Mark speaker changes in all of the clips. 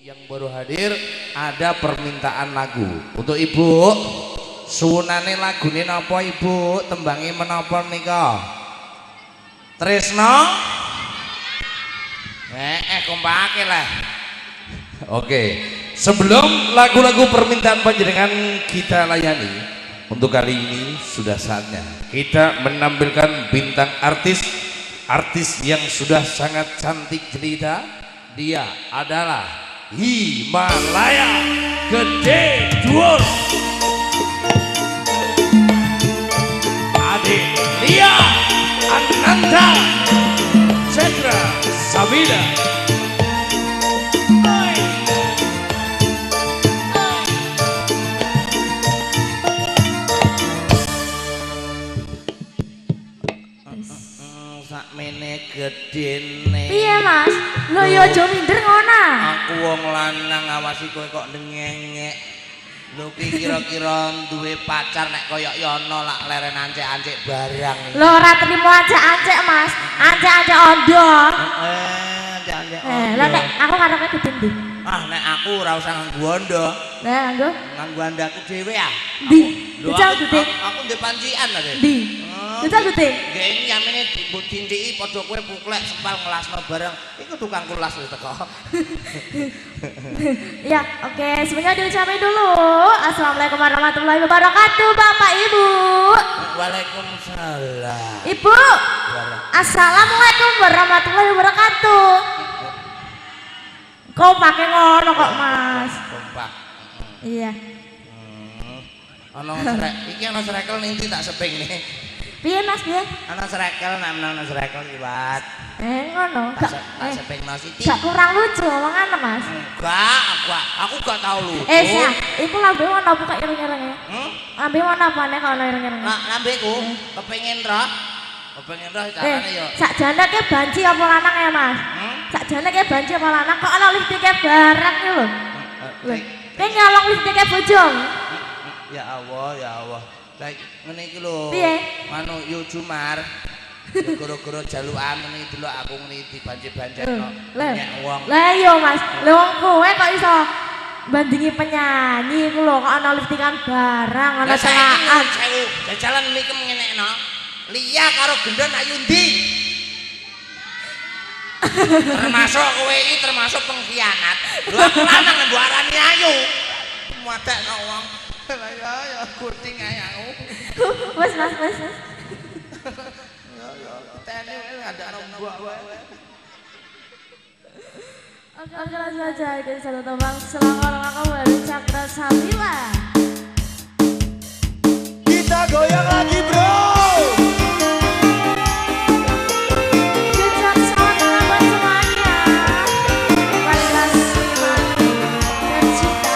Speaker 1: yang baru hadir ada permintaan lagu untuk ibu. Suwunane lagune napa ibu? Tembangi menapa nika? Tresno? Kompake lah. Oke, sebelum lagu-lagu permintaan panjenengan kita layani, untuk kali ini sudah saatnya kita menampilkan bintang artis yang sudah sangat cantik jelita. Dia adalah Himalaya Gede Dhuwur, Adik Lia Ananta Chandra Sabila. Sakmene gedene.
Speaker 2: Piye Mas? Lho ya aja minder ngono.
Speaker 1: Aku wong lanang awasi kowe kok dengengek. Lho ki kira-kira duwe pacar nek koyo yono lak leren ancek-ancek barang.
Speaker 2: Lho ora trimo ancek-ancek Mas. Ancek-ancek ondo.
Speaker 1: Ancek-ancek
Speaker 2: Lah
Speaker 1: ondo.
Speaker 2: nek aku karepe ditendi.
Speaker 1: Ah nek aku ora usah nganggo ondo.
Speaker 2: Lah nganggo.
Speaker 1: Nganggo andaku dhewe ah.
Speaker 2: Ndi?
Speaker 1: Lho
Speaker 2: Dijal
Speaker 1: aku
Speaker 2: duting.
Speaker 1: aku ndek pancian ta, Dek.
Speaker 2: Ndi? Dijal duting.
Speaker 1: Nggih iki yamene ditindiki padha kowe puklek sempal ngelasno bareng. Iku tukang kulas wis teko.
Speaker 2: Ya, oke, semuanya diucapin dulu. Assalamualaikum warahmatullahi wabarakatuh, Bapak Ibu.
Speaker 1: Waalaikumsalam.
Speaker 2: Ibu. Assalamualaikum warahmatullahi wabarakatuh. Kau pakai ngono kok, Mas?
Speaker 1: Kompak.
Speaker 2: Iya.
Speaker 1: Ana iki ana srekel ning tak seping nih.
Speaker 2: Piye Mas, piye?
Speaker 1: Ana srekel ana srekel liwat.
Speaker 2: Ngono.
Speaker 1: Tak seping no Siti.
Speaker 2: Gak kurang lucu omongan Mas.
Speaker 1: Enggak, aku gak tahu lu.
Speaker 2: Sia, iku lambe warna apa kok ireng-irenge? Lambe warna apa nek ono ireng-irenge?
Speaker 1: Nah, lambeku kepengin roh. Kepengin roh carane yo.
Speaker 2: Sakjane ki banci apa lanang ya, Mas? Sakjane ki banci apa lanang kok ana listike bareng iki lho. Lho, ning nyolong listike bojong.
Speaker 1: Ya Allah, ya Allah. Lah ngene iki lho.
Speaker 2: Piye?
Speaker 1: Anu yo Jumar. Goro-goro jalukan ngene iki delok aku ngene dibanci-banjekno. Nek wong.
Speaker 2: Lah iya Mas, lho wong kowe kok iso bandingi penyanyi iku lho kok ana liftingan barang ana celaan.
Speaker 1: Jajalan mikem ngenekno. Lia karo gendon ayu ndi? Termasuk kowe iki termasuk pengkhianat. Lho aku lanang mbok arani ayu. Muatekno wong. Lah ya kucing ae aku.
Speaker 2: Wes Mas.
Speaker 1: Tene ada mbok wae.
Speaker 2: Oke langsung aja dari satu tembang Selangor Kakak dari Chandra Sabila.
Speaker 3: Kita goyang lagi bro.
Speaker 2: Jejak salam buat semuanya. Kualitas Imani dan Cinta.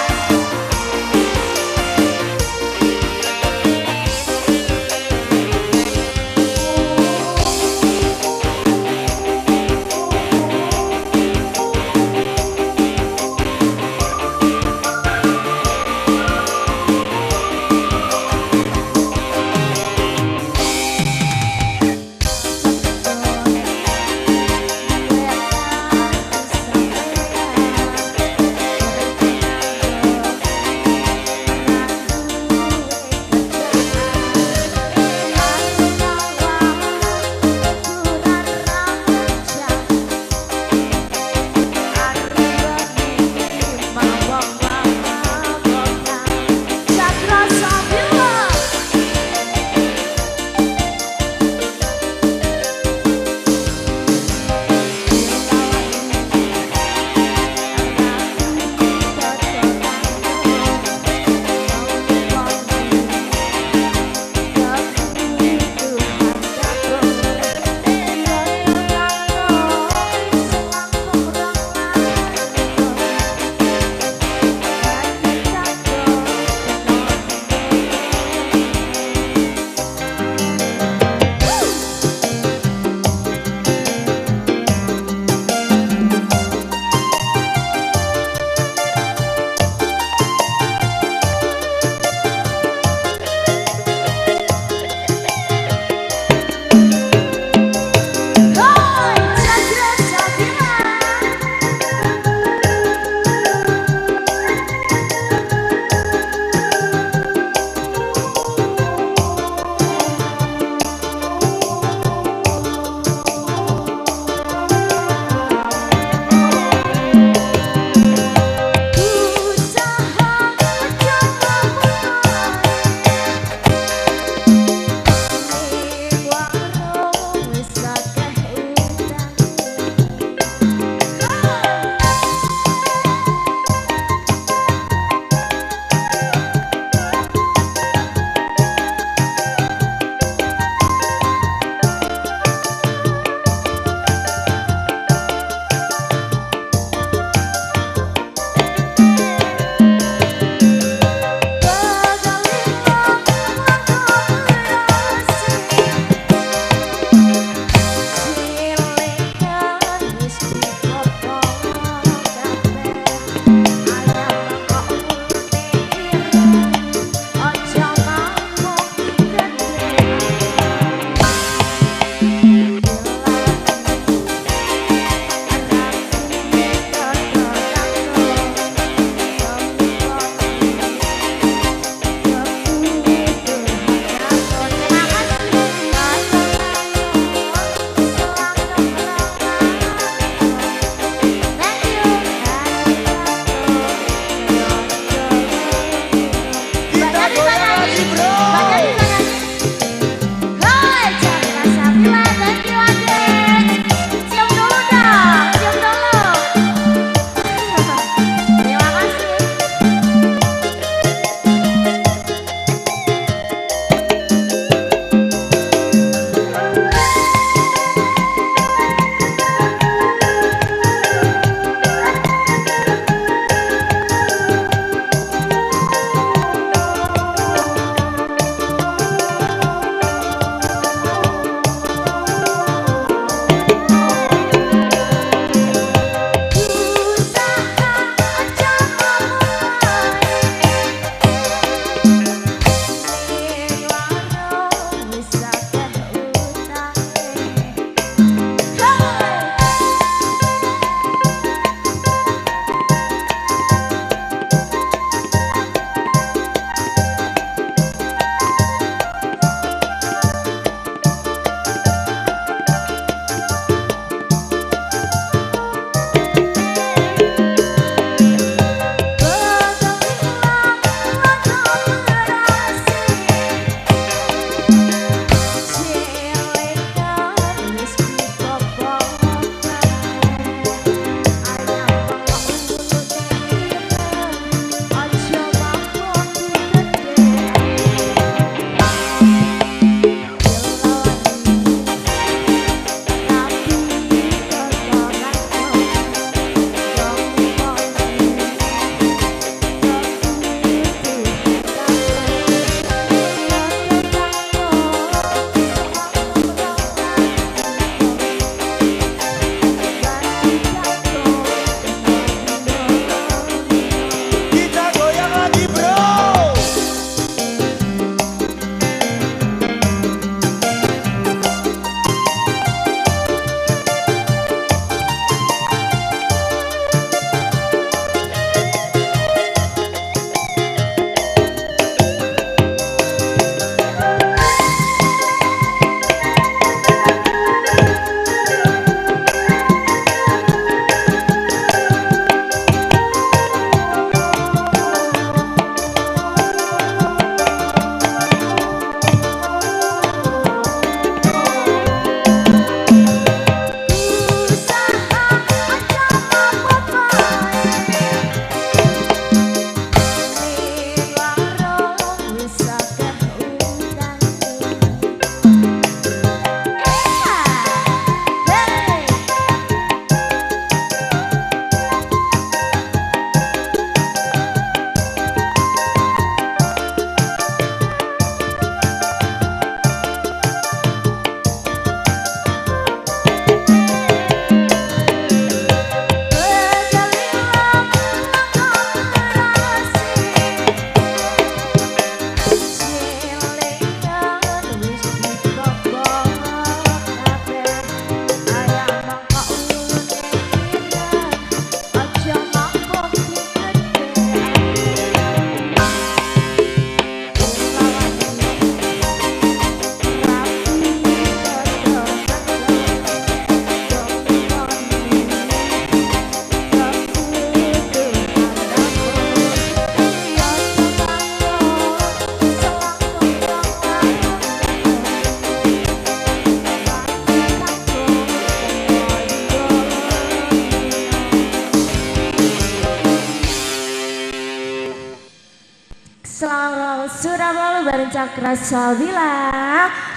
Speaker 2: Sampun Cakrasawila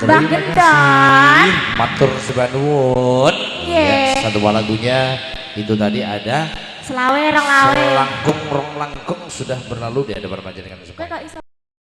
Speaker 2: Mbah Gendon
Speaker 1: matur sebanuwun.
Speaker 2: Nggih.
Speaker 1: Ya, satu buah lagunya itu tadi ada
Speaker 2: Selawe rong lawe
Speaker 1: Selangkung sudah berlalu di hadapan panjenengan semua.
Speaker 2: Kowe kok iso